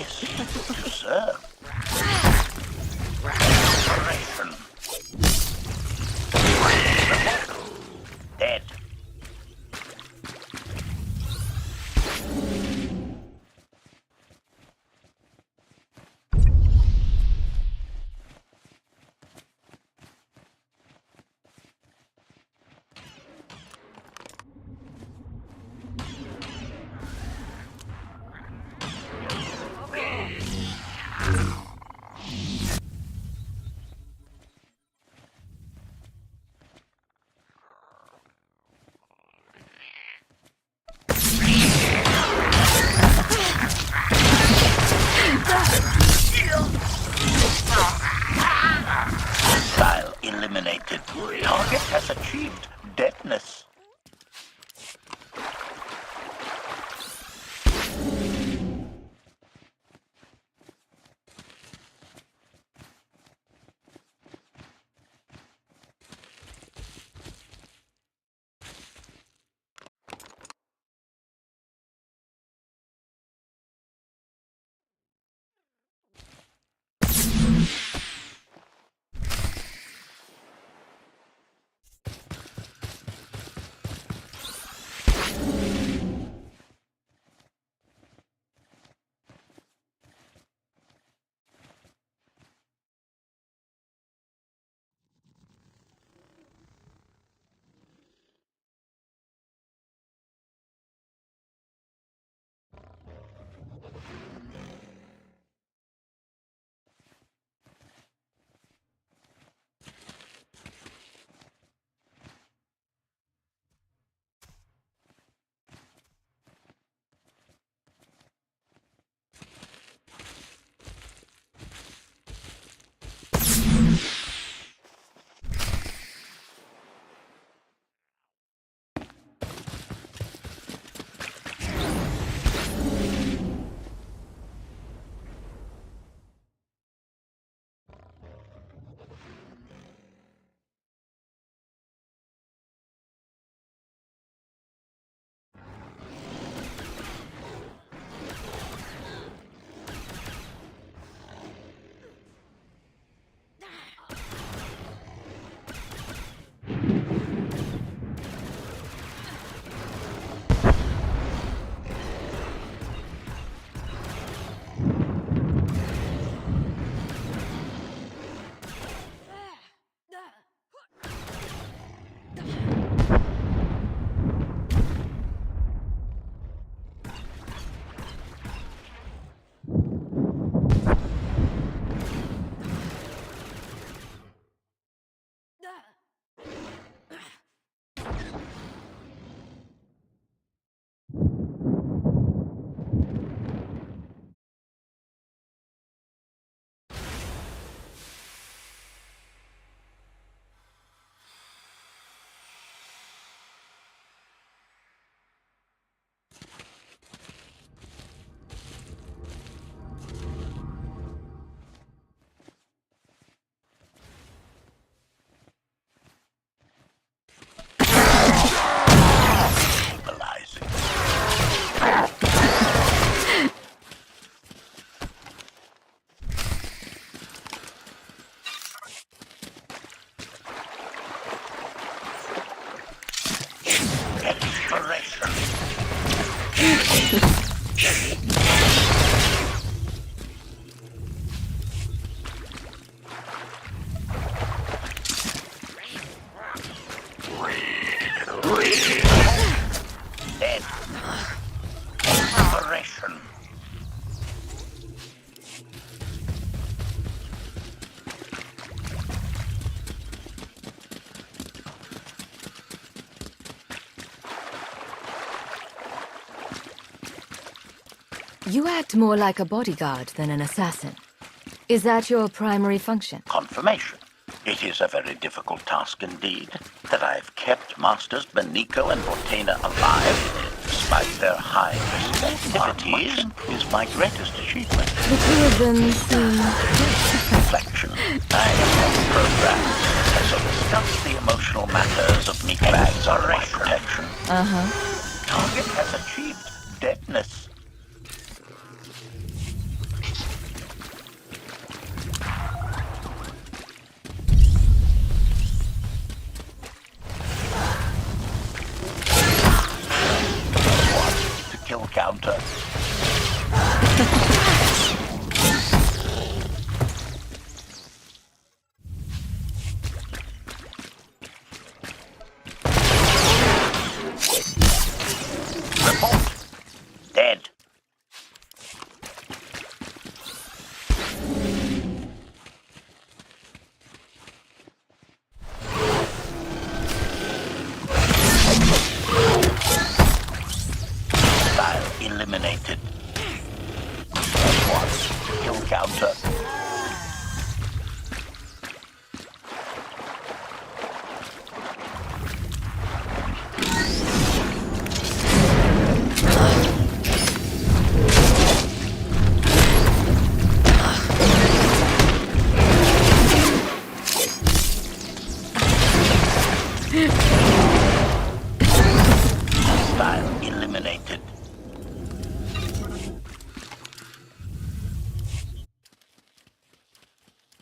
placed to serve. Restoration. Dead. Missile eliminated. Target has achieved deadness. You act more like a bodyguard than an assassin. Is that your primary function? Confirmation. It is a very difficult task indeed, that I've kept Masters Benico and Vortena alive, despite their high risk activities, is my greatest achievement. The two of them seem... Reflection. I am programmed to discuss the emotional matters of meatbags under my protection. Target has achieved deadness. counter. Report. Dead. Eliminated. One. Kill counter. Style eliminated.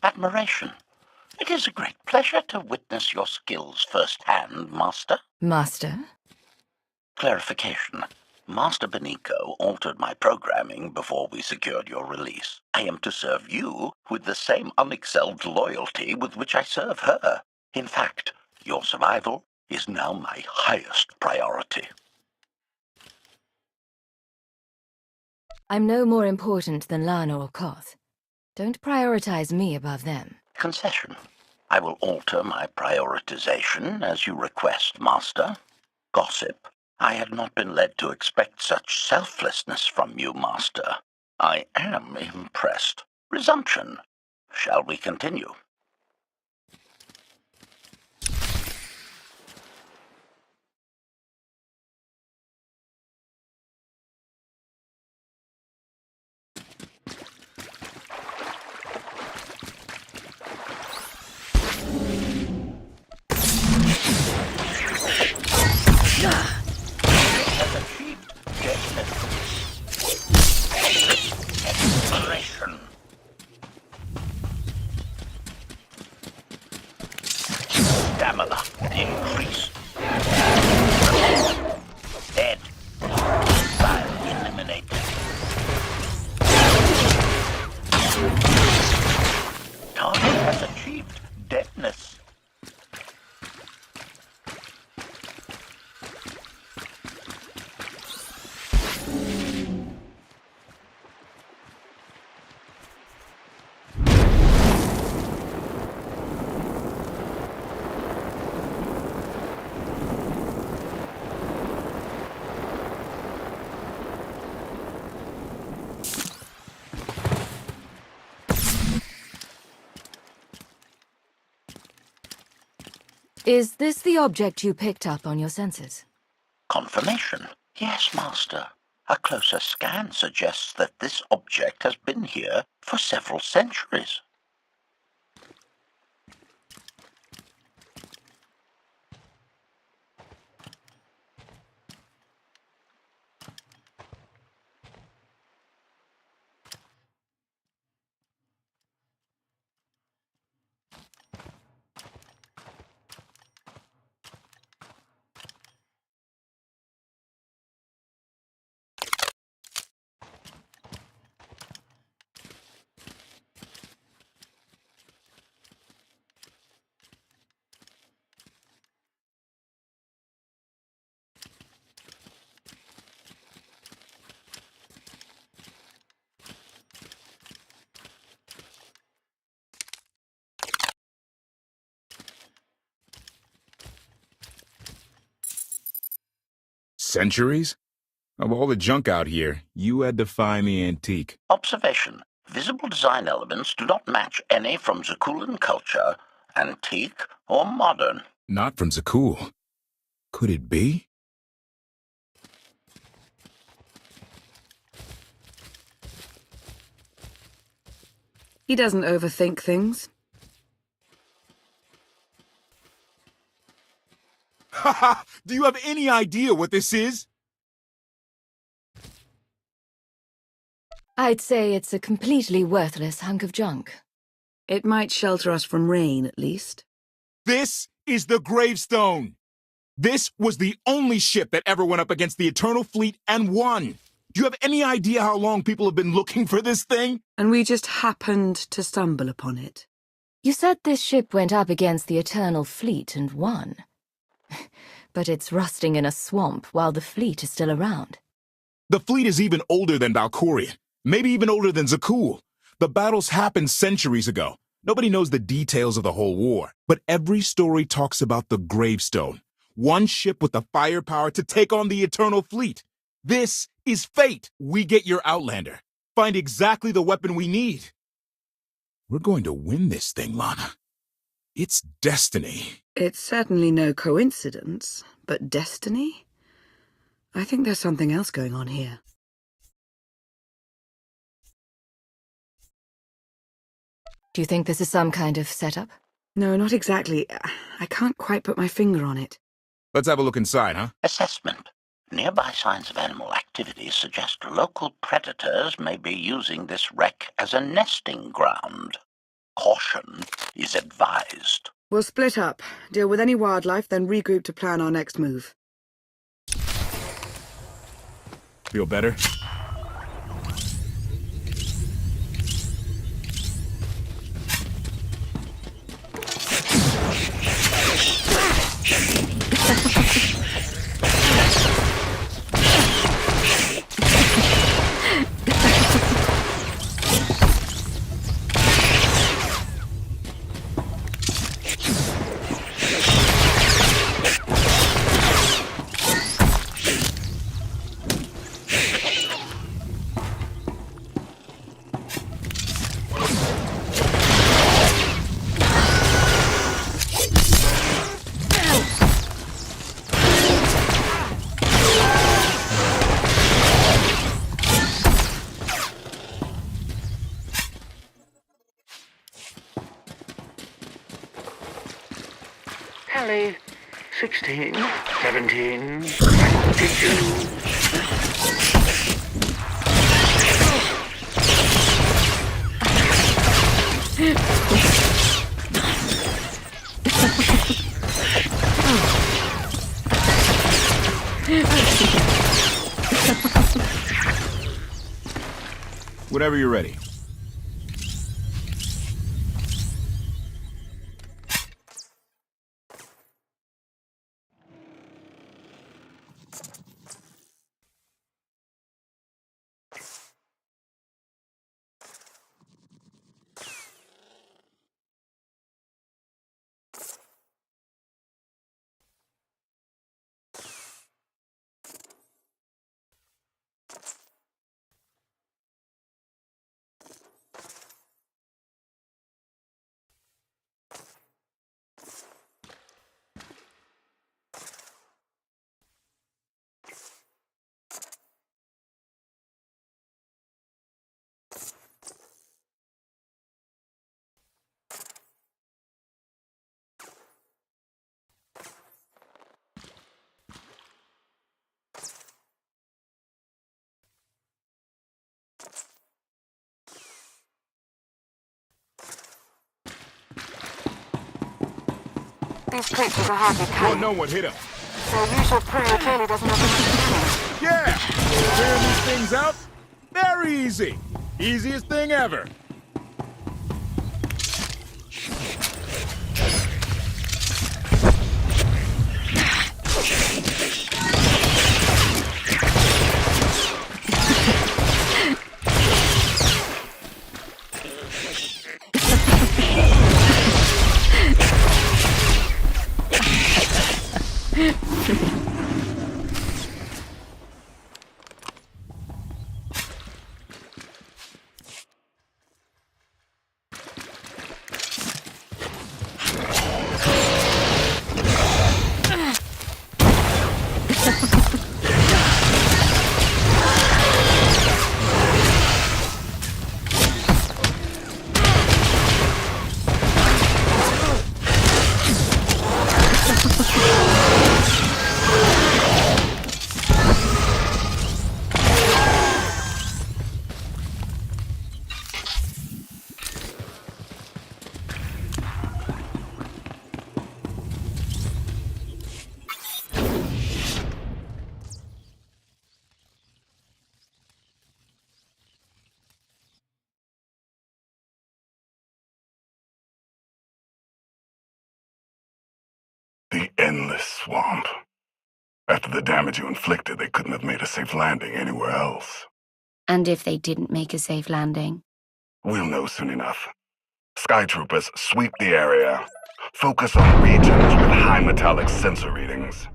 Admiration. It is a great pleasure to witness your skills firsthand, Master. Master? Clarification. Master Benico altered my programming before we secured your release. I am to serve you with the same unexcelled loyalty with which I serve her. In fact, your survival is now my highest priority. I'm no more important than Lana or Koth. Don't prioritize me above them. Concession. I will alter my prioritization as you request, Master. Gossip. I had not been led to expect such selflessness from you, Master. I am impressed. Resumption. Shall we continue? Has achieved exploration. Stamina increased. Dead. File eliminated. Target has achieved deadness. Is this the object you picked up on your sensors? Confirmation. Yes, Master. A closer scan suggests that this object has been here for several centuries. Centuries? Of all the junk out here, you had to find the antique. Observation. Visible design elements do not match any from Zakulan culture, antique or modern. Not from Zakul. Could it be? He doesn't overthink things. Haha! Do you have any idea what this is? I'd say it's a completely worthless hunk of junk. It might shelter us from rain, at least. This is the gravestone! This was the only ship that ever went up against the Eternal Fleet and won! Do you have any idea how long people have been looking for this thing? And we just happened to stumble upon it. You said this ship went up against the Eternal Fleet and won. But it's rusting in a swamp while the fleet is still around. The fleet is even older than Valkorion, maybe even older than Zakul. The battles happened centuries ago. Nobody knows the details of the whole war, but every story talks about the Gravestone. One ship with the firepower to take on the Eternal Fleet. This is fate. We get your Outlander. Find exactly the weapon we need. We're going to win this thing, Lana. It's destiny. It's certainly no coincidence, but destiny? I think there's something else going on here. Do you think this is some kind of setup? No, not exactly. I can't quite put my finger on it. Let's have a look inside, huh? Assessment. Nearby signs of animal activity suggest local predators may be using this wreck as a nesting ground. Caution is advised. We'll split up, deal with any wildlife, then regroup to plan our next move. Feel better? Kelly, 16, 17, 22. Whenever you're ready. These creatures are hardly Oh, kind. no one hit him. Their usual prayer clearly doesn't have Yeah! Clearing these things out? Very easy. Easiest thing ever. swamp. After the damage you inflicted, they couldn't have made a safe landing anywhere else. And if they didn't make a safe landing? We'll know soon enough. Sky Troopers, sweep the area. Focus on regions with high metallic sensor readings.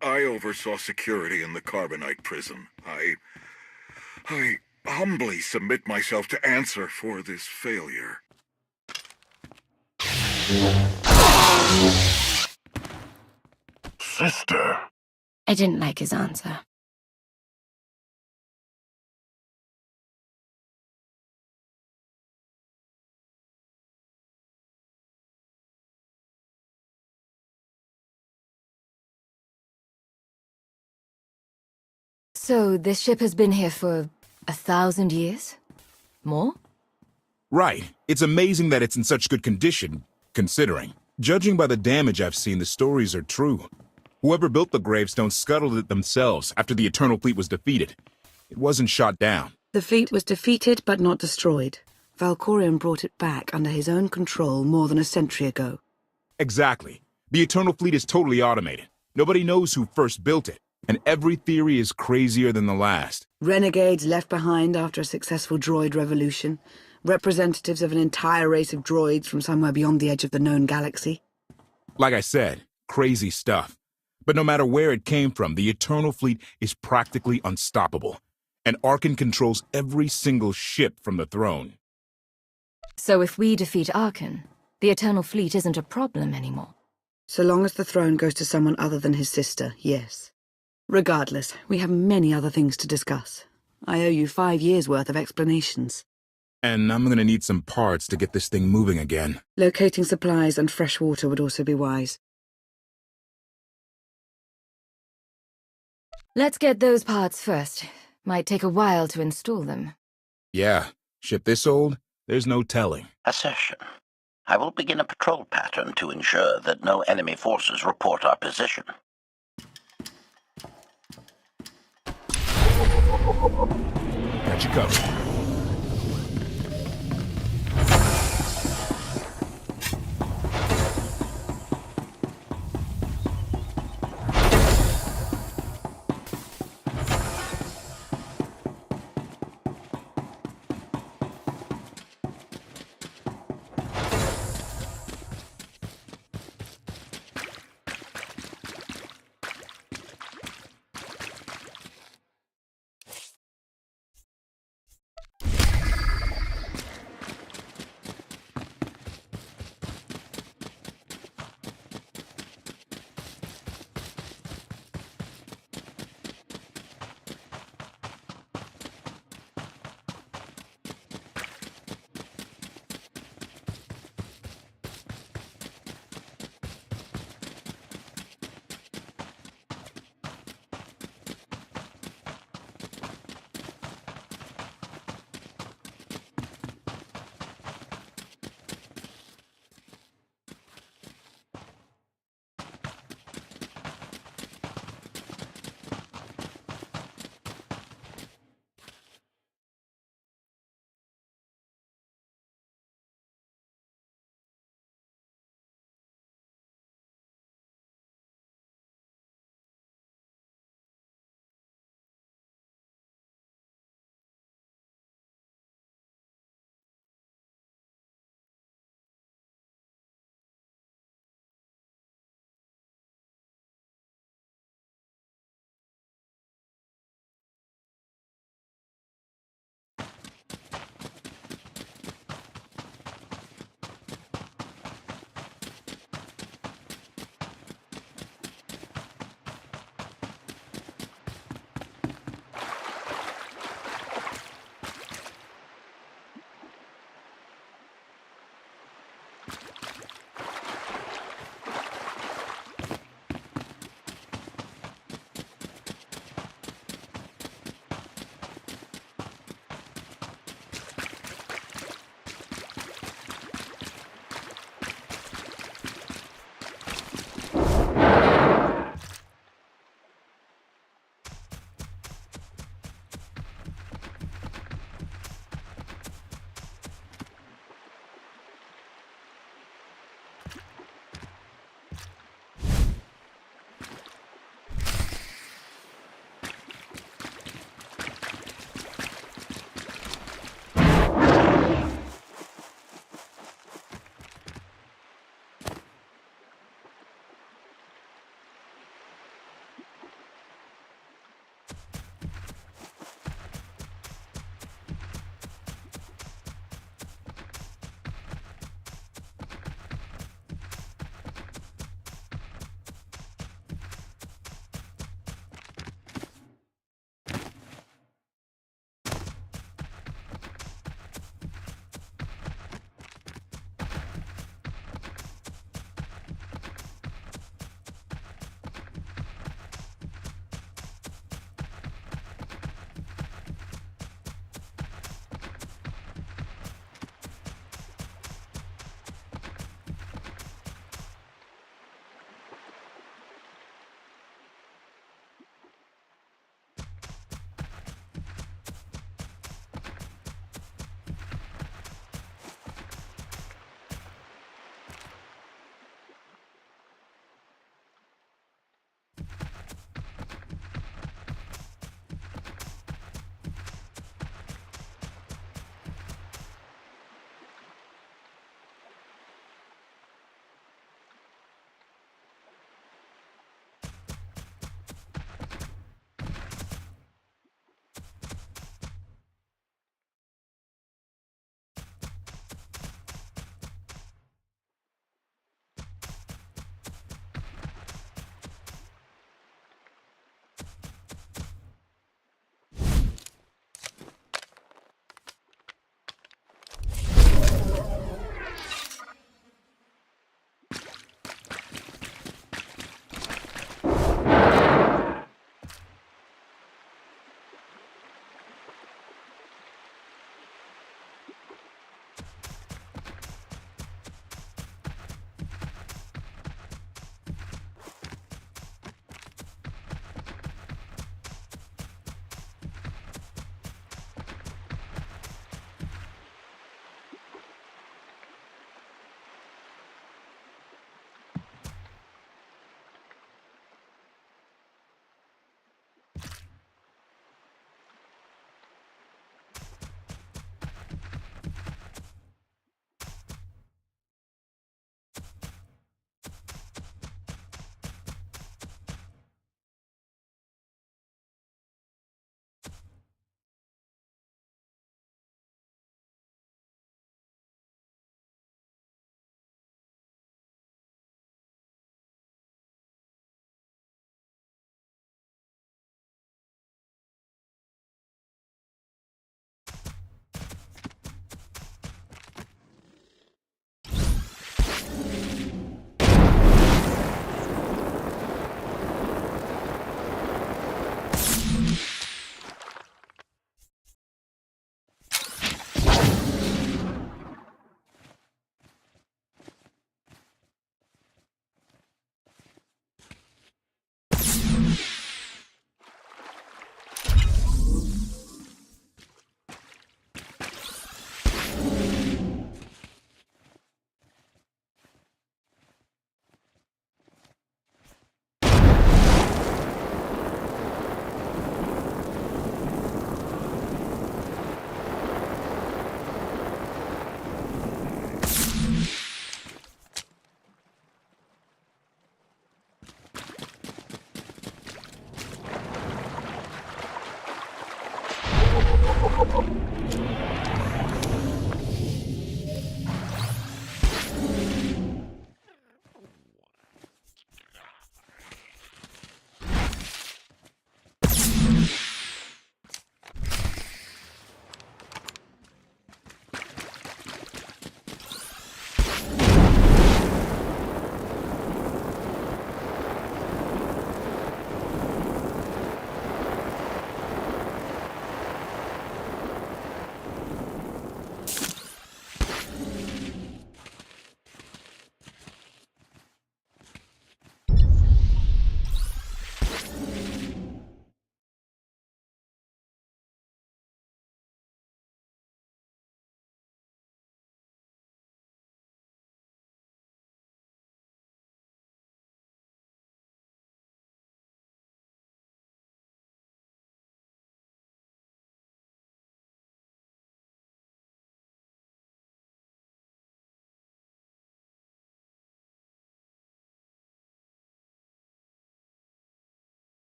I oversaw security in the Carbonite prison. I humbly submit myself to answer for this failure. Sister. I didn't like his answer. So this ship has been here for 1,000 years? More? Right. It's amazing that it's in such good condition, considering. Judging by the damage I've seen, the stories are true. Whoever built the gravestone scuttled it themselves after the Eternal Fleet was defeated. It wasn't shot down. The fleet was defeated but not destroyed. Valkorion brought it back under his own control more than a century ago. Exactly. The Eternal Fleet is totally automated. Nobody knows who first built it, and every theory is crazier than the last. Renegades left behind after a successful droid revolution. Representatives of an entire race of droids from somewhere beyond the edge of the known galaxy. Like I said, crazy stuff. But no matter where it came from, the Eternal Fleet is practically unstoppable. And Arkan controls every single ship from the throne. So if we defeat Arkan, the Eternal Fleet isn't a problem anymore. So long as the throne goes to someone other than his sister, yes. Regardless, we have many other things to discuss. I owe you 5 years' worth of explanations. And I'm gonna need some parts to get this thing moving again. Locating supplies and fresh water would also be wise. Let's get those parts first. Might take a while to install them. Yeah, ship this old, there's no telling. Assertion. I will begin a patrol pattern to ensure that no enemy forces report our position. Got you covered.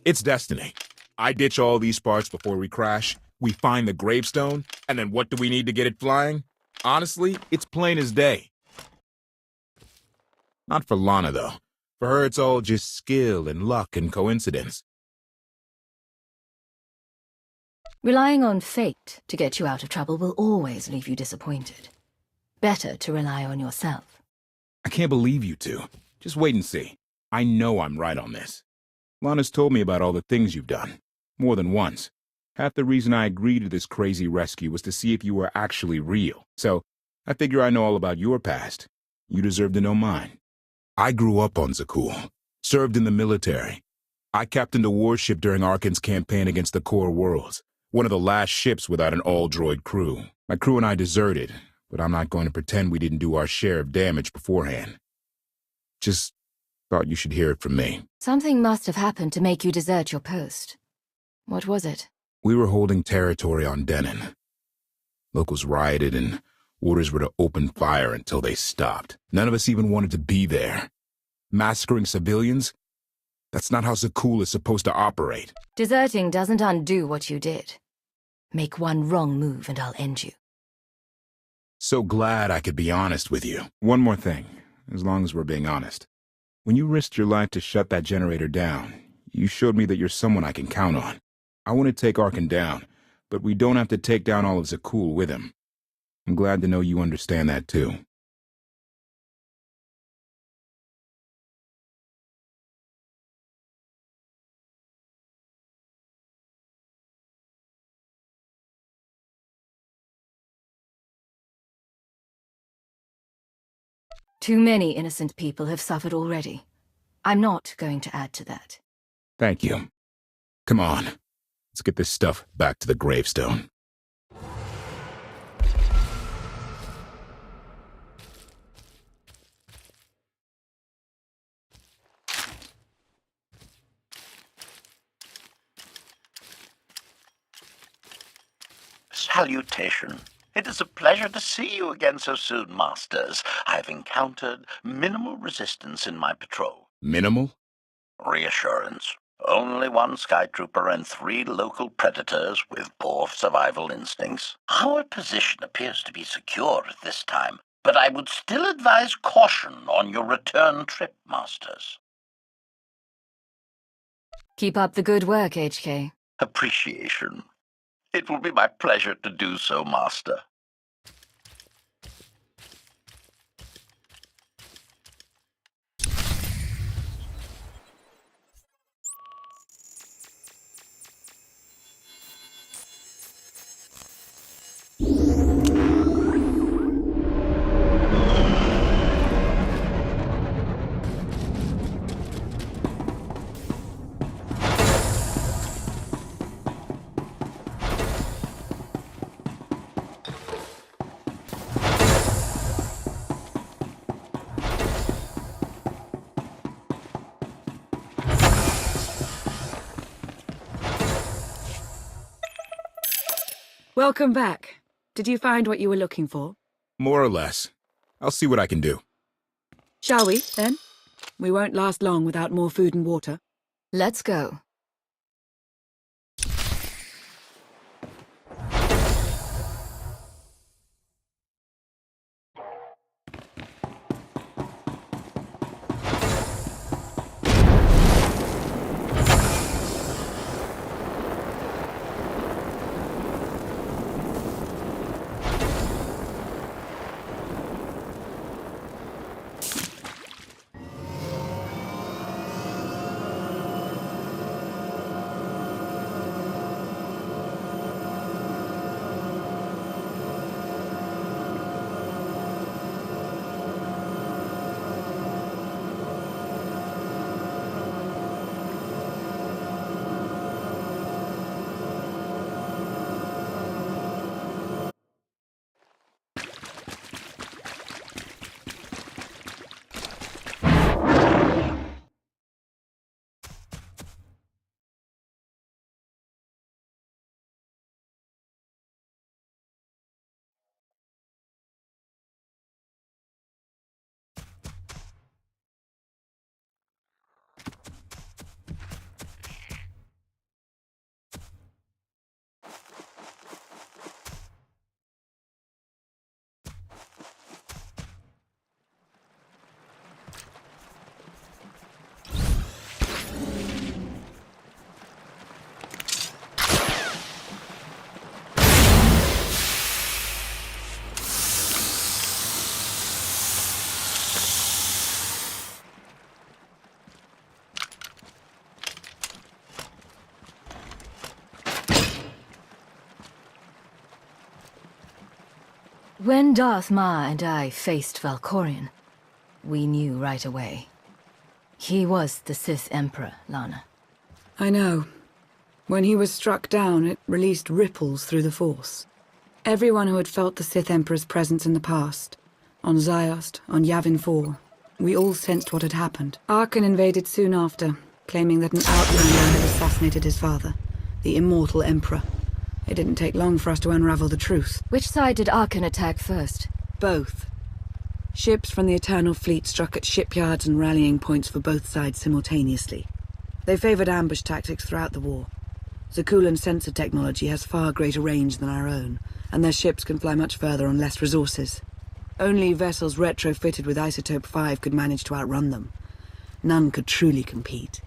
It's destiny. I ditch all these sparks before we crash, we find the gravestone, and then what do we need to get it flying? Honestly, it's plain as day. Not for Lana, though. For her, it's all just skill and luck and coincidence. Relying on fate to get you out of trouble will always leave you disappointed. Better to rely on yourself. I can't believe you two. Just wait and see. I know I'm right on this. Lana's told me about all the things you've done. More than once. Half the reason I agreed to this crazy rescue was to see if you were actually real. So, I figure I know all about your past. You deserve to know mine. I grew up on Zakul. Served in the military. I captained a warship during Arkan's campaign against the Core Worlds. One of the last ships without an all-droid crew. My crew and I deserted, but I'm not going to pretend we didn't do our share of damage beforehand. Just thought you should hear it from me. Something must have happened to make you desert your post. What was it? We were holding territory on Denon. Locals rioted and orders were to open fire until they stopped. None of us even wanted to be there. Massacring civilians? That's not how Zakul is supposed to operate. Deserting doesn't undo what you did. Make one wrong move and I'll end you. So glad I could be honest with you. One more thing, as long as we're being honest. When you risked your life to shut that generator down, you showed me that you're someone I can count on. I want to take Arkan down, but we don't have to take down all of Zakul with him. I'm glad to know you understand that too. Too many innocent people have suffered already. I'm not going to add to that. Thank you. Come on. Let's get this stuff back to the gravestone. Salutation. It is a pleasure to see you again so soon, Masters. I've encountered minimal resistance in my patrol. Minimal? Reassurance. Only one Skytrooper and 3 local predators with poor survival instincts. Our position appears to be secure at this time, but I would still advise caution on your return trip, Masters. Keep up the good work, HK. Appreciation. It will be my pleasure to do so, Master. Welcome back. Did you find what you were looking for? More or less. I'll see what I can do. Shall we, then? We won't last long without more food and water. Let's go. When Darth Ma and I faced Valkorion, we knew right away. He was the Sith Emperor, Lana. I know. When he was struck down, it released ripples through the Force. Everyone who had felt the Sith Emperor's presence in the past, on Ziost, on Yavin 4, we all sensed what had happened. Arkan invaded soon after, claiming that an outlander had assassinated his father, the immortal Emperor. It didn't take long for us to unravel the truth. Which side did Arkan attack first? Both. Ships from the Eternal Fleet struck at shipyards and rallying points for both sides simultaneously. They favored ambush tactics throughout the war. Zakuulan sensor technology has far greater range than our own, and their ships can fly much further on less resources. Only vessels retrofitted with Isotope 5 could manage to outrun them. None could truly compete.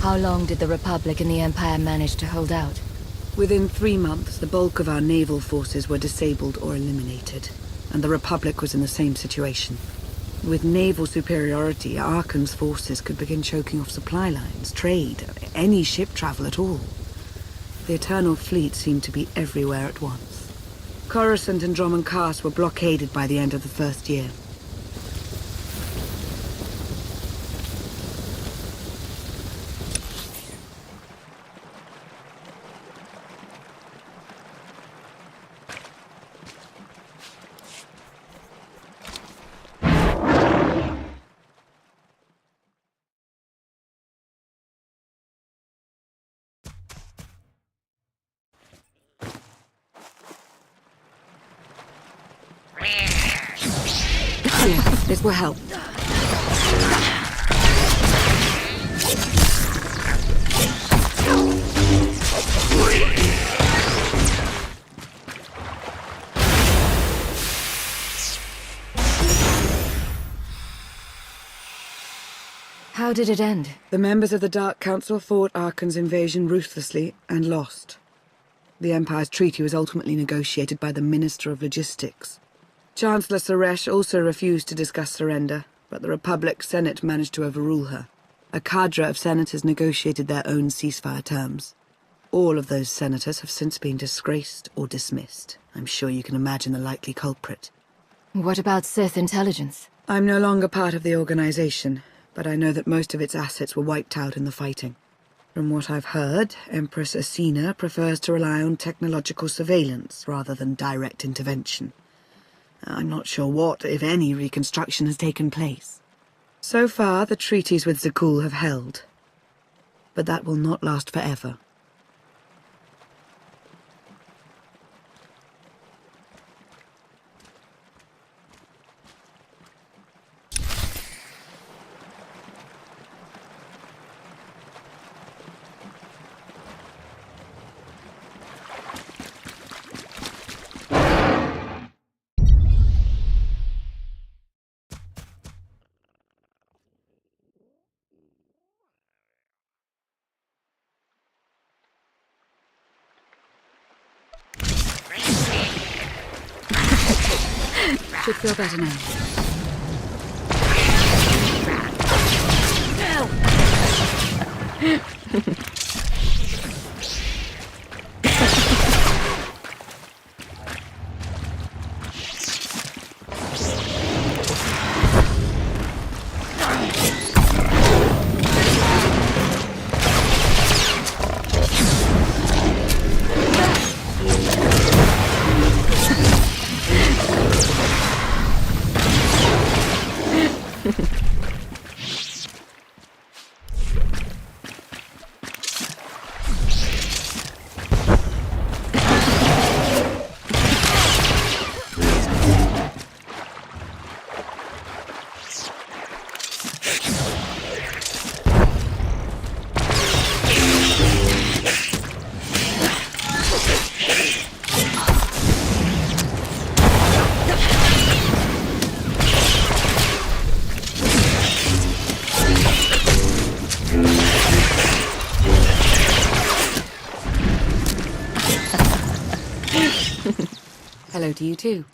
How long did the Republic and the Empire manage to hold out? Within 3 months, the bulk of our naval forces were disabled or eliminated, and the Republic was in the same situation. With naval superiority, Arkan's forces could begin choking off supply lines, trade, any ship travel at all. The Eternal Fleet seemed to be everywhere at once. Coruscant and Dromund Kaas were blockaded by the end of the first year. Here, this will help. How did it end? The members of the Dark Council fought Arkan's invasion ruthlessly and lost. The Empire's treaty was ultimately negotiated by the Minister of Logistics. Chancellor Suresh also refused to discuss surrender, but the Republic Senate managed to overrule her. A cadre of senators negotiated their own ceasefire terms. All of those senators have since been disgraced or dismissed. I'm sure you can imagine the likely culprit. What about Sith intelligence? I'm no longer part of the organization, but I know that most of its assets were wiped out in the fighting. From what I've heard, Empress Asina prefers to rely on technological surveillance rather than direct intervention. I'm not sure what, if any, reconstruction has taken place. So far, the treaties with Zakuul have held. But that will not last forever. Should feel better now. Hello to you too.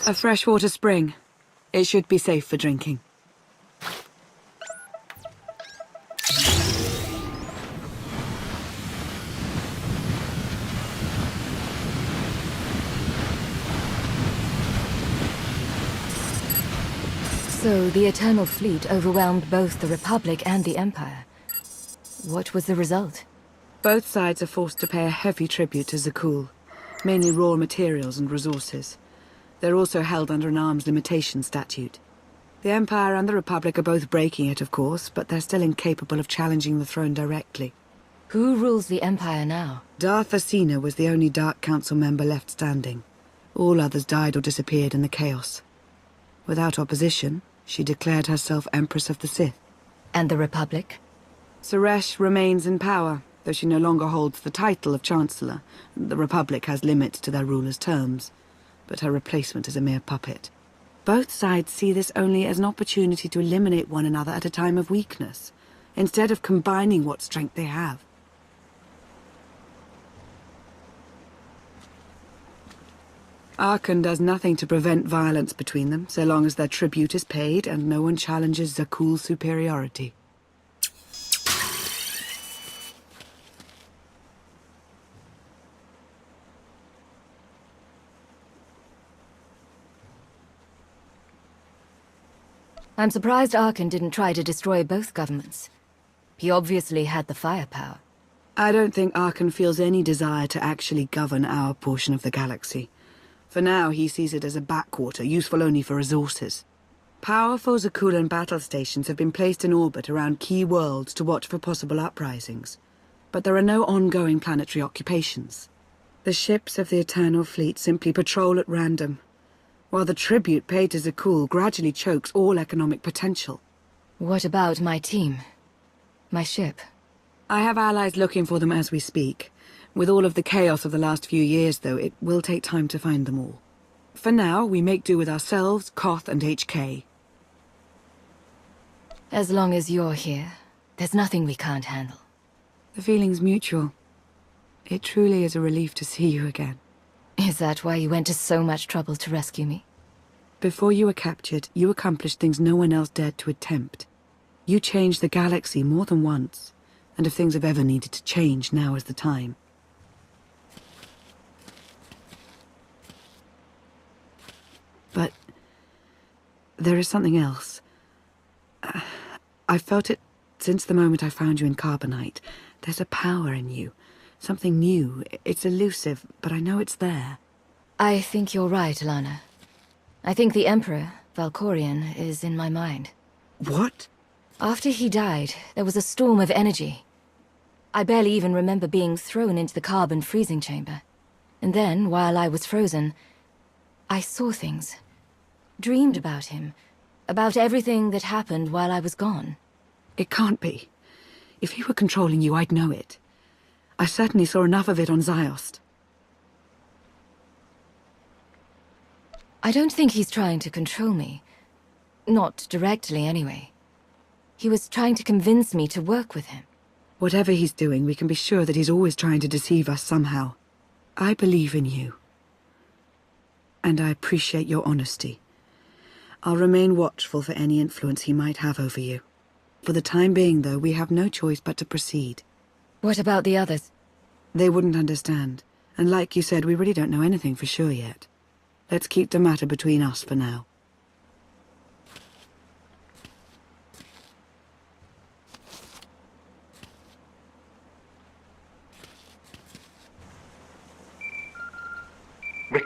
A freshwater spring. It should be safe for drinking. So the Eternal Fleet overwhelmed both the Republic and the Empire. What was the result? Both sides are forced to pay a heavy tribute to Zakul, mainly raw materials and resources. They're also held under an arms limitation statute. The Empire and the Republic are both breaking it, of course, but they're still incapable of challenging the throne directly. Who rules the Empire now? Darth Asina was the only Dark Council member left standing. All others died or disappeared in the chaos. Without opposition, she declared herself Empress of the Sith. And the Republic? Suresh remains in power, though she no longer holds the title of Chancellor. The Republic has limits to their ruler's terms, but her replacement is a mere puppet. Both sides see this only as an opportunity to eliminate one another at a time of weakness, instead of combining what strength they have. Arkan does nothing to prevent violence between them, so long as their tribute is paid and no one challenges Zakul's superiority. I'm surprised Arkan didn't try to destroy both governments. He obviously had the firepower. I don't think Arkan feels any desire to actually govern our portion of the galaxy. For now, he sees it as a backwater, useful only for resources. Powerful Zakulan battle stations have been placed in orbit around key worlds to watch for possible uprisings. But there are no ongoing planetary occupations. The ships of the Eternal Fleet simply patrol at random, while the tribute paid to Zakul gradually chokes all economic potential. What about my team? My ship? I have allies looking for them as we speak. With all of the chaos of the last few years, though, it will take time to find them all. For now, we make do with ourselves, Koth, and HK. As long as you're here, there's nothing we can't handle. The feeling's mutual. It truly is a relief to see you again. Is that why you went to so much trouble to rescue me? Before you were captured, you accomplished things no one else dared to attempt. You changed the galaxy more than once, and if things have ever needed to change, now is the time. But there is something else. I've felt it since the moment I found you in Carbonite. There's a power in you. Something new. It's elusive, but I know it's there. I think you're right, Alana. I think the Emperor, Valkorion, is in my mind. What? After he died, there was a storm of energy. I barely even remember being thrown into the carbon freezing chamber. And then, while I was frozen, I saw things. Dreamed about him. About everything that happened while I was gone. It can't be. If he were controlling you, I'd know it. I certainly saw enough of it on Ziost. I don't think he's trying to control me. Not directly, anyway. He was trying to convince me to work with him. Whatever he's doing, we can be sure that he's always trying to deceive us somehow. I believe in you. And I appreciate your honesty. I'll remain watchful for any influence he might have over you. For the time being, though, we have no choice but to proceed. What about the others? They wouldn't understand. And like you said, we really don't know anything for sure yet. Let's keep the matter between us for now.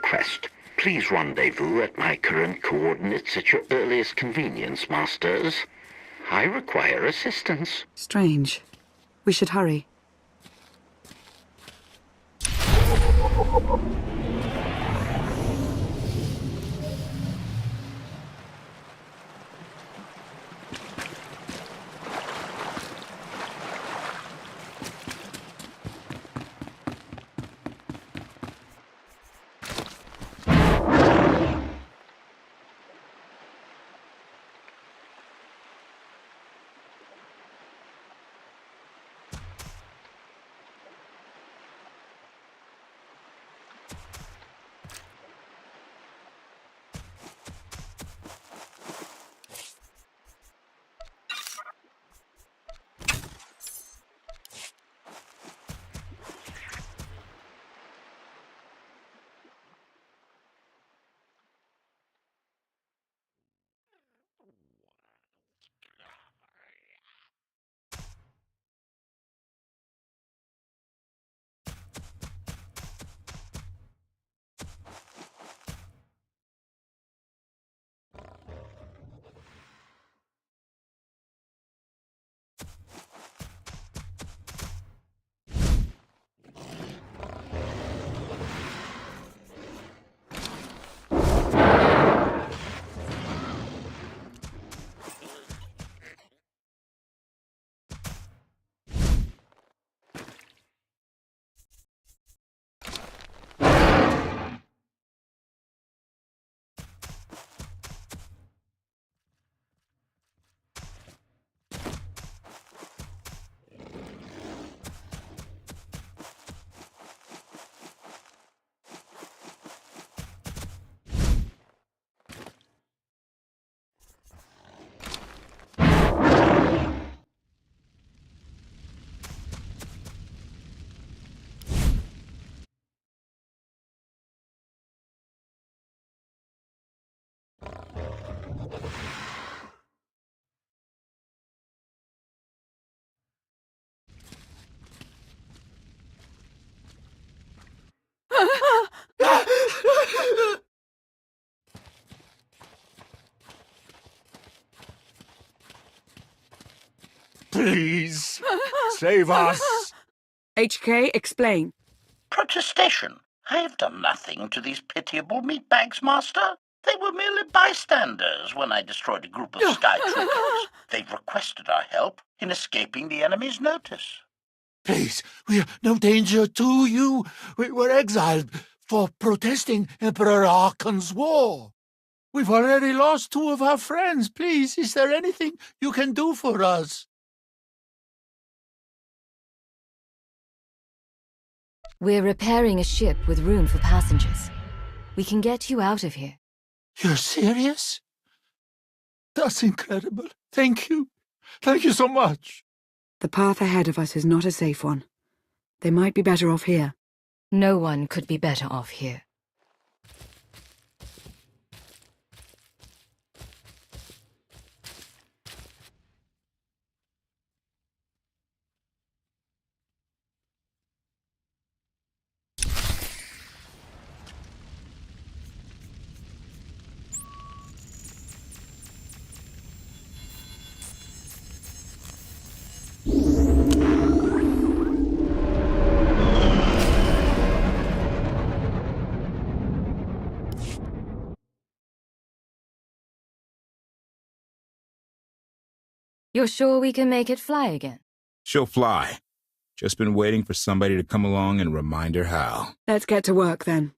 request. Please rendezvous at my current coordinates at your earliest convenience, Masters. I require assistance. Strange. We should hurry. Please, save us. HK, explain. Protestation. I have done nothing to these pitiable meatbags, Master. They were merely bystanders when I destroyed a group of sky troopers. They've requested our help in escaping the enemy's notice. Please, we are no danger to you. We were exiled for protesting Emperor Archon's war. We've already lost 2 of our friends. Please, is there anything you can do for us? We're repairing a ship with room for passengers. We can get you out of here. You're serious? That's incredible. Thank you. Thank you so much. The path ahead of us is not a safe one. They might be better off here. No one could be better off here. You're sure we can make it fly again? She'll fly. Just been waiting for somebody to come along and remind her how. Let's get to work, then.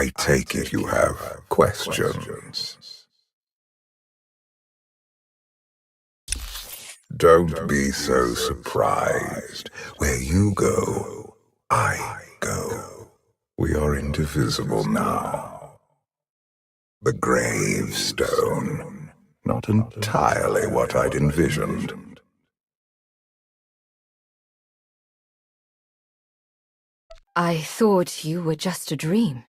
I take it you have questions. Don't be so surprised. Where you go, I go. We are indivisible now. The gravestone. Not entirely what I'd envisioned. I thought you were just a dream.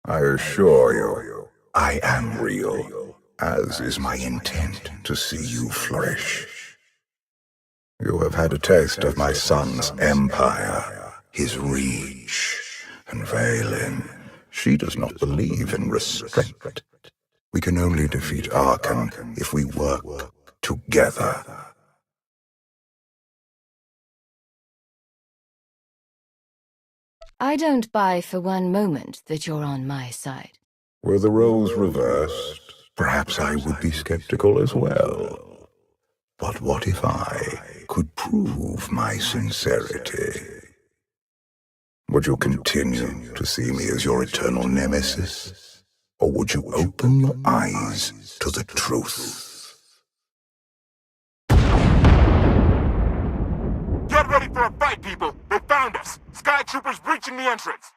I assure you, I am real, as is my intent to see you flourish. You have had a taste of my son's empire, his reach, and Vaylin. She does not believe in restraint. We can only defeat Arkan if we work together. I don't buy for one moment that you're on my side. Were the roles reversed, perhaps I would be skeptical as well. But what if I could prove my sincerity? Would you continue to see me as your eternal nemesis? Or would you open your eyes to the truth? Get ready for a fight, people! They found us! Sky Troopers breaching the entrance!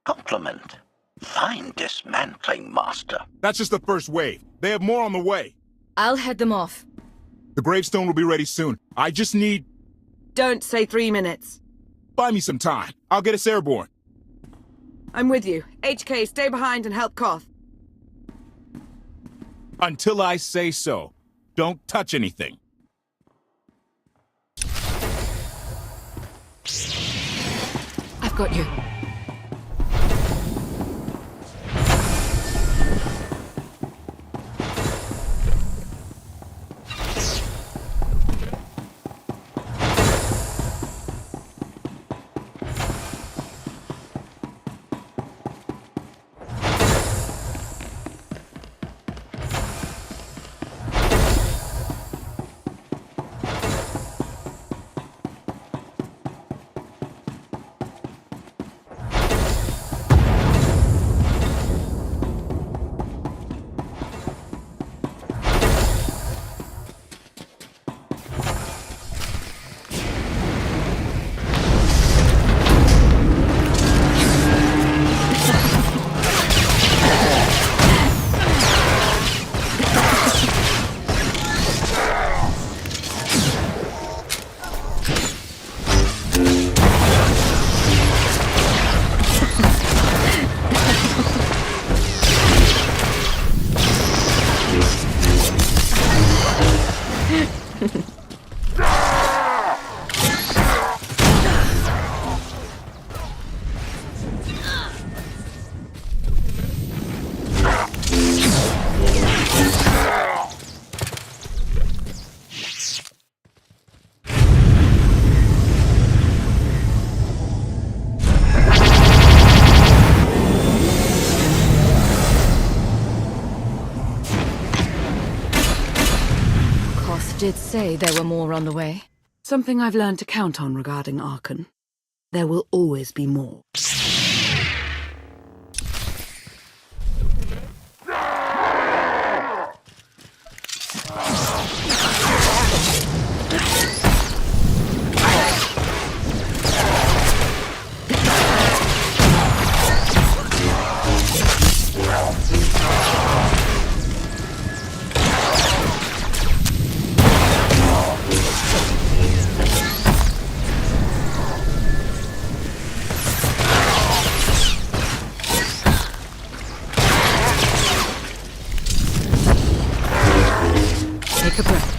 Compliment. Fine dismantling, Master. That's just the first wave. They have more on the way. I'll head them off. The gravestone will be ready soon. I just need... Don't say 3 minutes. Buy me some time. I'll get us airborne. I'm with you. HK, stay behind and help Koth. Until I say so. Don't touch anything. I've got you. Did say there were more on the way. Something I've learned to count on regarding Archon. There will always be more. Take a breath.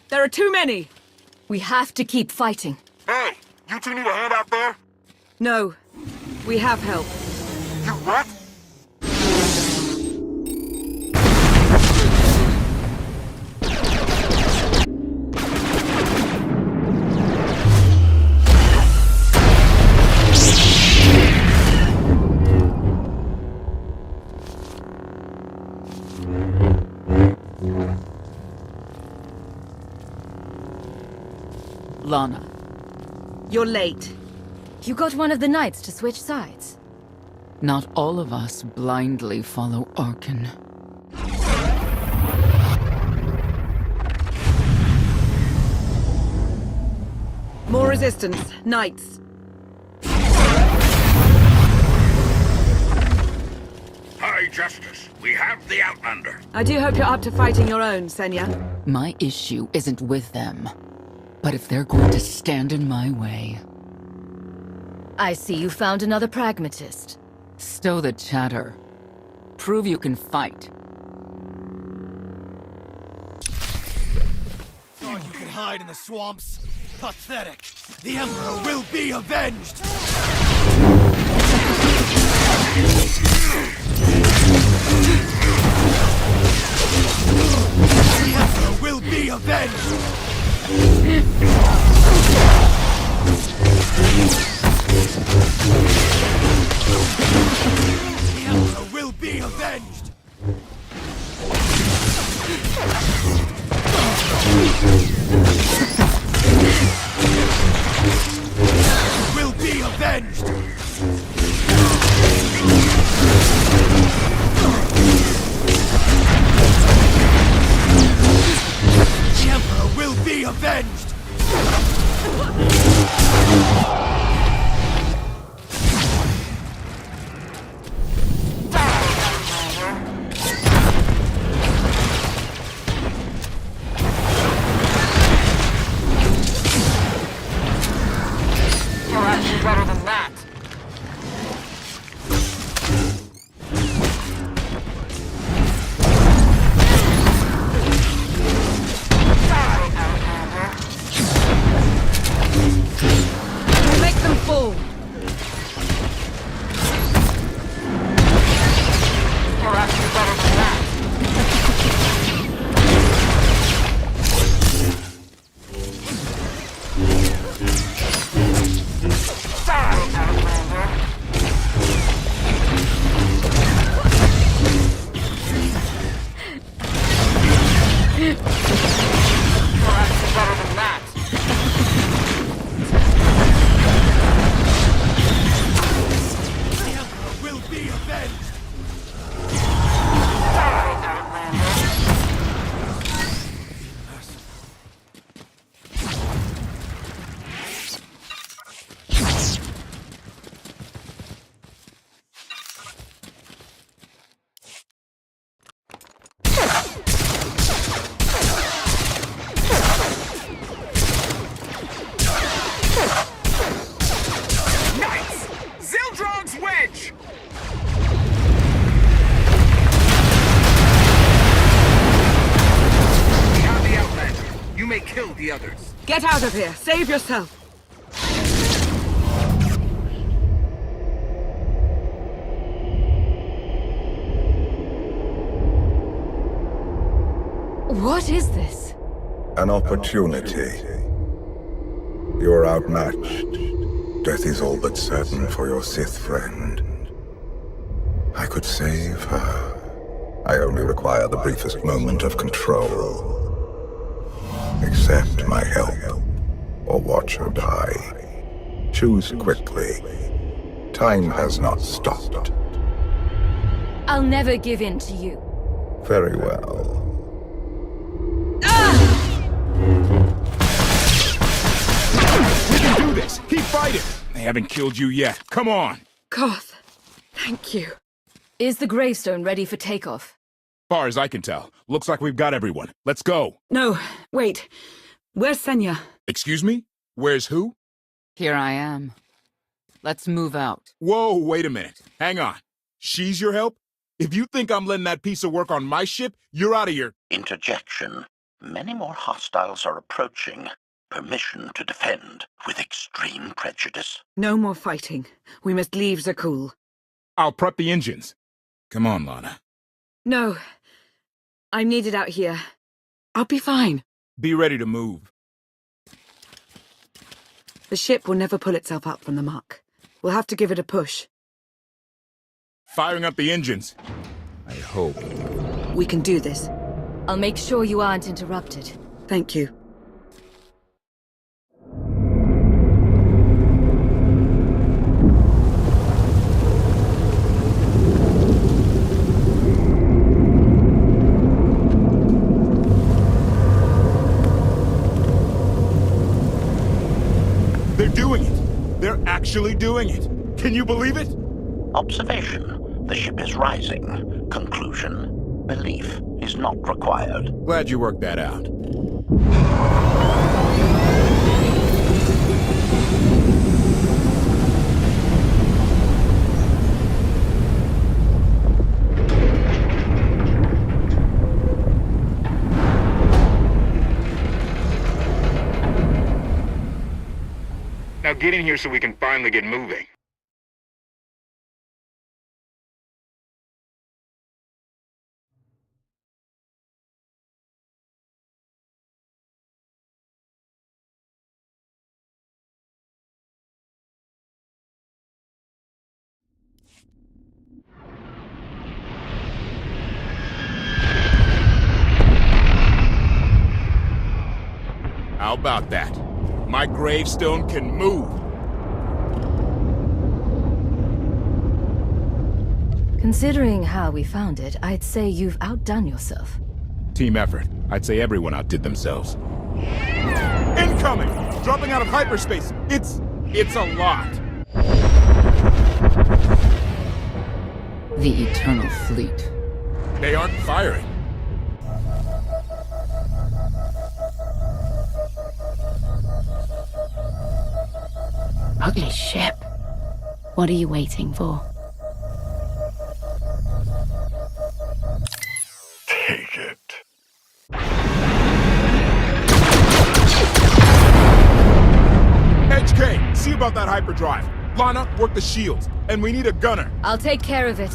There are too many! We have to keep fighting. Hey, you two need a hand out there? No. We have help. You what? Lana. You're late. You got one of the knights to switch sides. Not all of us blindly follow Archon. More resistance. Knights. High Justice, we have the Outlander. I do hope you're up to fighting your own, Senya. My issue isn't with them. But if they're going to stand in my way... I see you found another pragmatist. Stow the chatter. Prove you can fight. could hide in the swamps. Pathetic. The Emperor will be avenged! The Emperor will be avenged! The Emperor will be avenged! Will be avenged! The Emperor will be avenged! You're actually better than that. Make them fall! You're actually better than that. Die, Outlander. You're actually better than that. The Emperor will be avenged! Die, Outlander. Nice! Zildrog's wedge! We have the Outlander. You may kill the others. Get out of here! Save yourself! What is this? An opportunity. You are outmatched. Death is all but certain for your Sith friend. I could save her. I only require the briefest moment of control. Accept my help, or watch her die. Choose quickly. Time has not stopped. I'll never give in to you. Very well. We can do this! Keep fighting! They haven't killed you yet. Come on! Koth, thank you. Is the gravestone ready for takeoff? Far as I can tell, looks like we've got everyone. Let's go. No, wait. Where's Senya? Excuse me? Where's who? Here I am. Let's move out. Whoa, wait a minute. Hang on. She's your help? If you think I'm letting that piece of work on my ship, you're out of here. Interjection. Many more hostiles are approaching. Permission to defend with extreme prejudice. No more fighting. We must leave Zakul. I'll prep the engines. Come on, Lana. No. I'm needed out here. I'll be fine. Be ready to move. The ship will never pull itself up from the muck. We'll have to give it a push. Firing up the engines. I hope. We can do this. I'll make sure you aren't interrupted. Thank you. They're doing it. They're actually doing it. Can you believe it? Observation. The ship is rising. Conclusion. Belief is not required. Glad you worked that out. Now get in here so we can finally get moving. How about that? My gravestone can move. Considering how we found it, I'd say you've outdone yourself. Team effort. I'd say everyone outdid themselves. Incoming! Dropping out of hyperspace. It's a lot. The Eternal Fleet. They aren't firing. Ugly ship. What are you waiting for? Take it. HK, see about that hyperdrive. Lana, work the shields. And we need a gunner. I'll take care of it.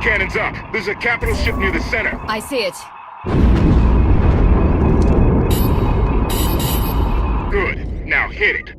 Cannons up. There's a capital ship near the center. I see it. Good. Now hit it.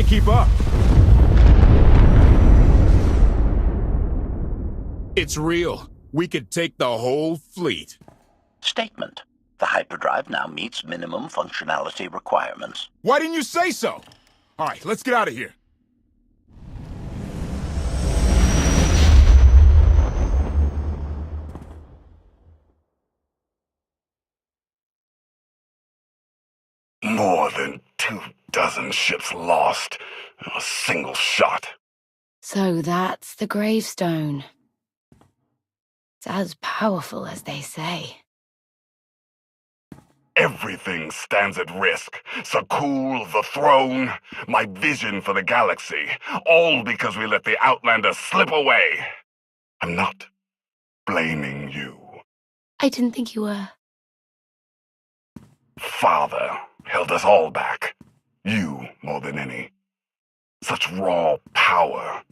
Keep up. It's real. We could take the whole fleet. Statement. The hyperdrive now meets minimum functionality requirements. Why didn't you say so? All right, let's get out of here. More than 24 ships lost in a single shot. So that's the gravestone. It's as powerful as they say. Everything stands at risk. Sakul, the throne, my vision for the galaxy. All because we let the Outlanders slip away. I'm not blaming you. I didn't think you were. Father held us all back. You more than any. Such raw power,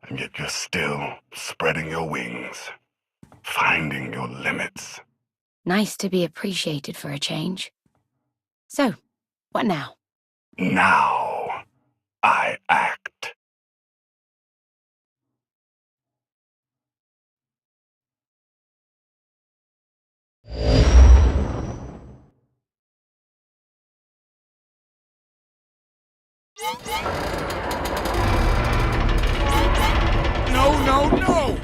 and yet you're still spreading your wings, finding your limits. Nice to be appreciated for a change. So, what now? Now, I act. No, no, no!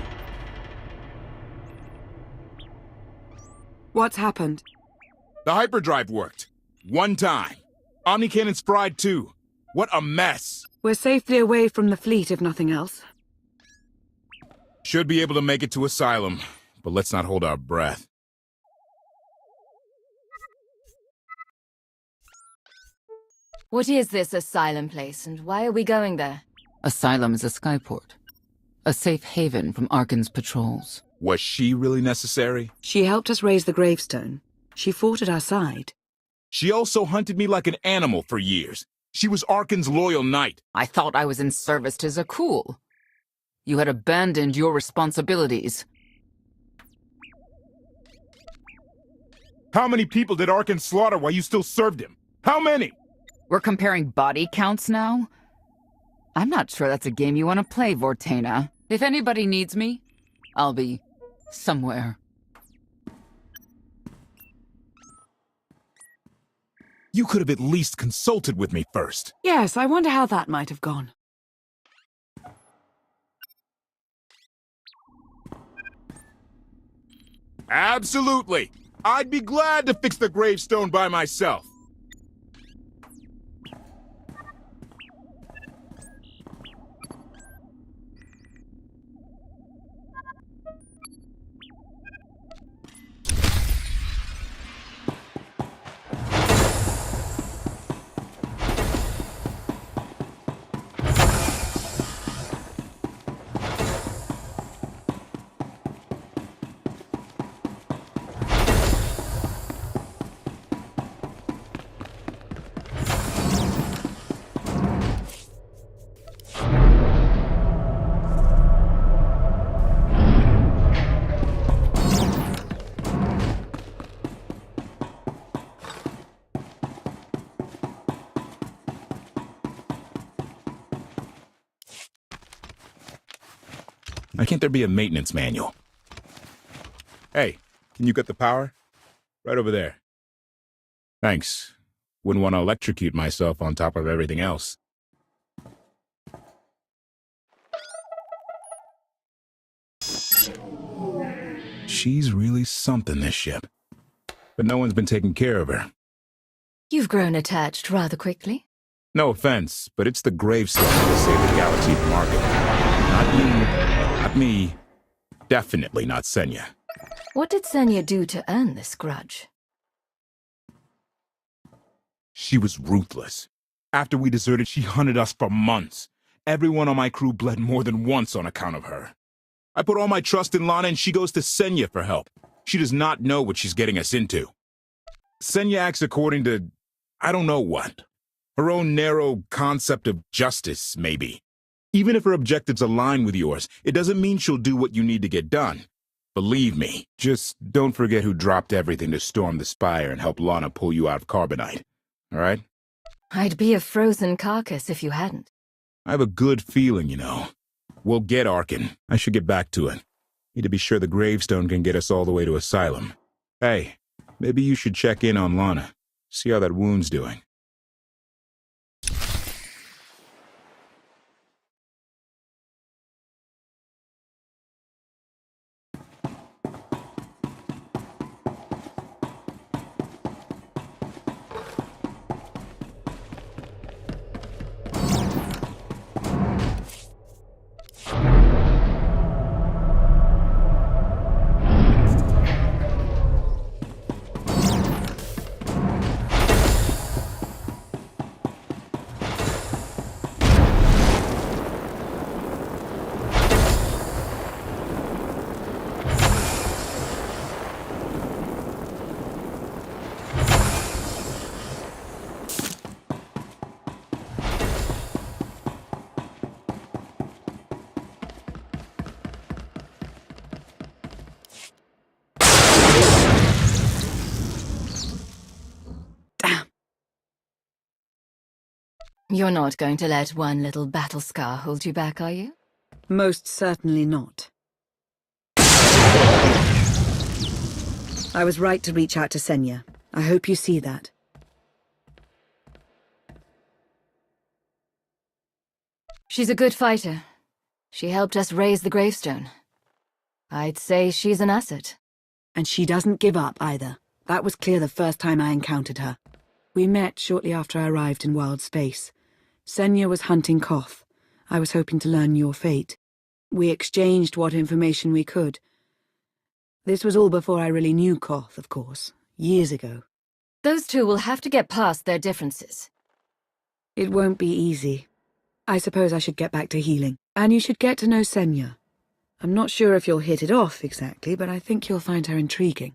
What's happened? The hyperdrive worked. One time. Omnicannon's fried too. What a mess! We're safely away from the fleet, if nothing else. Should be able to make it to Asylum, but let's not hold our breath. What is this Asylum place, and why are we going there? Asylum is a skyport. A safe haven from Arkan's patrols. Was she really necessary? She helped us raise the gravestone. She fought at our side. She also hunted me like an animal for years. She was Arkan's loyal knight. I thought I was in service to Zakul. You had abandoned your responsibilities. How many people did Arkan slaughter while you still served him? How many? We're comparing body counts now? I'm not sure that's a game you want to play, Vortena. If anybody needs me, I'll be somewhere. You could have at least consulted with me first. Yes, I wonder how that might have gone. Absolutely. I'd be glad to fix the gravestone by myself. Why can't there be a maintenance manual? Hey, can you get the power? Right over there. Thanks. Wouldn't want to electrocute myself on top of everything else. She's really something, this ship. But no one's been taking care of her. You've grown attached rather quickly. No offense, but it's the gravestone to save the galaxy from Arkan. Not you. Not me. Definitely not Senya. What did Senya do to earn this grudge? She was ruthless. After we deserted, she hunted us for months. Everyone on my crew bled more than once on account of her. I put all my trust in Lana and she goes to Senya for help. She does not know what she's getting us into. Senya acts according to, I don't know what. Her own narrow concept of justice, maybe. Even if her objectives align with yours, it doesn't mean she'll do what you need to get done. Believe me, just don't forget who dropped everything to storm the spire and help Lana pull you out of Carbonite. All right? I'd be a frozen carcass if you hadn't. I have a good feeling, you know. We'll get Arkan. I should get back to it. Need to be sure the gravestone can get us all the way to Asylum. Hey, maybe you should check in on Lana. See how that wound's doing. You're not going to let one little battle scar hold you back, are you? Most certainly not. I was right to reach out to Senya. I hope you see that. She's a good fighter. She helped us raise the gravestone. I'd say she's an asset. And she doesn't give up either. That was clear the first time I encountered her. We met shortly after I arrived in Wild Space. Senya was hunting Koth. I was hoping to learn your fate. We exchanged what information we could. This was all before I really knew Koth, of course. Years ago. Those two will have to get past their differences. It won't be easy. I suppose I should get back to healing. And you should get to know Senya. I'm not sure if you'll hit it off exactly, but I think you'll find her intriguing.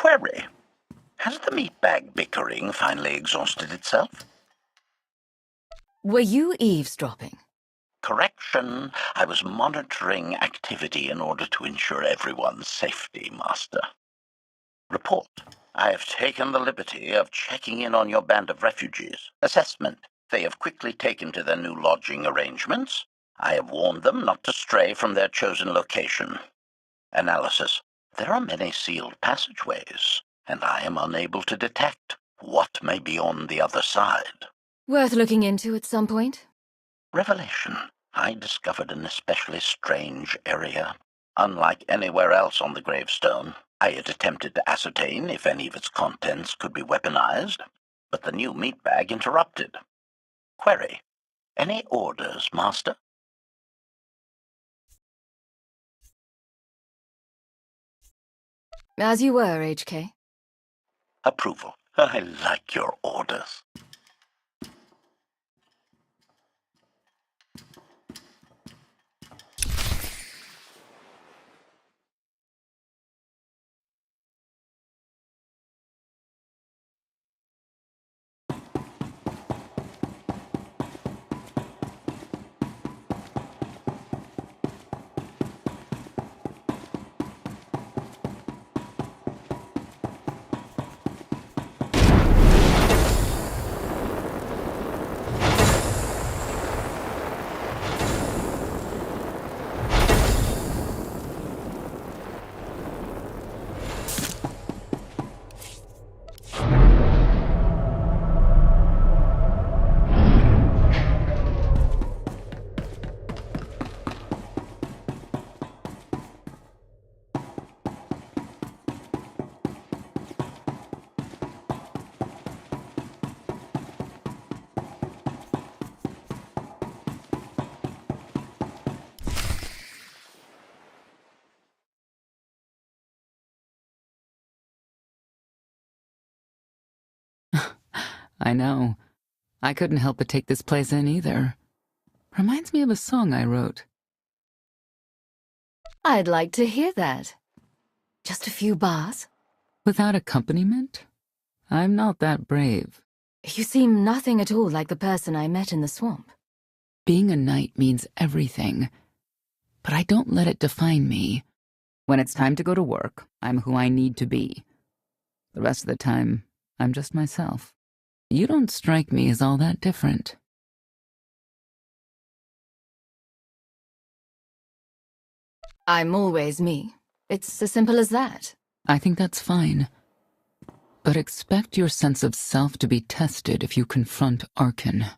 Query. Has the meatbag bickering finally exhausted itself? Were you eavesdropping? Correction. I was monitoring activity in order to ensure everyone's safety, Master. Report. I have taken the liberty of checking in on your band of refugees. Assessment. They have quickly taken to their new lodging arrangements. I have warned them not to stray from their chosen location. Analysis. There are many sealed passageways, and I am unable to detect what may be on the other side. Worth looking into at some point? Revelation. I discovered an especially strange area. Unlike anywhere else on the gravestone, I had attempted to ascertain if any of its contents could be weaponized, but the new meatbag interrupted. Query. Any orders, Master? As you were, HK. Approval. I like your orders. I know. I couldn't help but take this place in either. Reminds me of a song I wrote. I'd like to hear that. Just a few bars? Without accompaniment? I'm not that brave. You seem nothing at all like the person I met in the swamp. Being a knight means everything, but I don't let it define me. When it's time to go to work, I'm who I need to be. The rest of the time, I'm just myself. You don't strike me as all that different. I'm always me. It's as simple as that. I think that's fine. But expect your sense of self to be tested if you confront Arkan.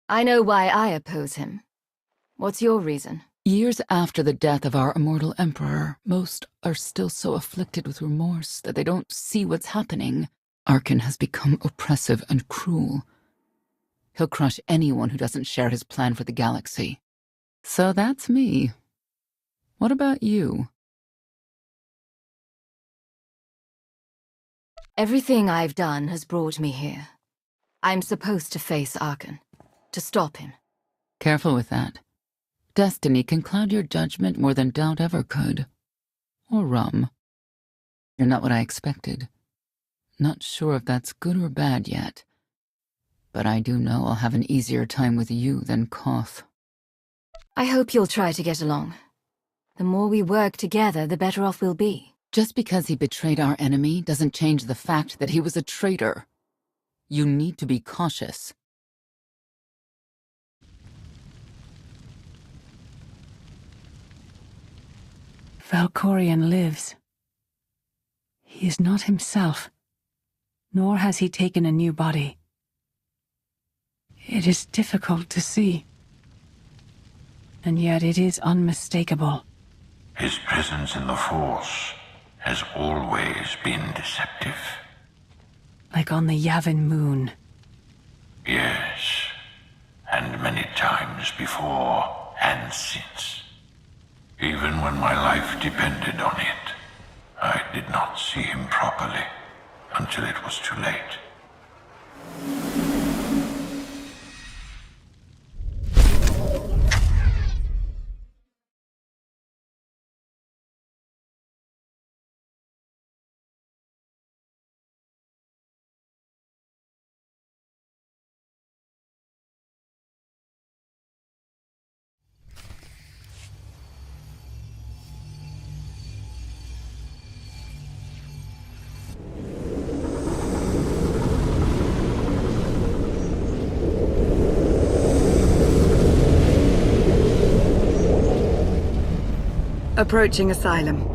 I know why I oppose him. What's your reason? Years after the death of our immortal emperor, most are still so afflicted with remorse that they don't see what's happening. Arkan has become oppressive and cruel. He'll crush anyone who doesn't share his plan for the galaxy. So that's me. What about you? Everything I've done has brought me here. I'm supposed to face Arkan, to stop him. Careful with that. Destiny can cloud your judgment more than doubt ever could. Or rum. You're not what I expected. Not sure if that's good or bad yet. But I do know I'll have an easier time with you than Koth. I hope you'll try to get along. The more we work together, the better off we'll be. Just because he betrayed our enemy doesn't change the fact that he was a traitor. You need to be cautious. Valkorion lives. He is not himself, nor has he taken a new body. It is difficult to see, and yet it is unmistakable. His presence in the Force has always been deceptive. Like on the Yavin moon. Yes, and many times before and since. Even when my life depended on it, I did not see him properly until it was too late. Approaching Asylum.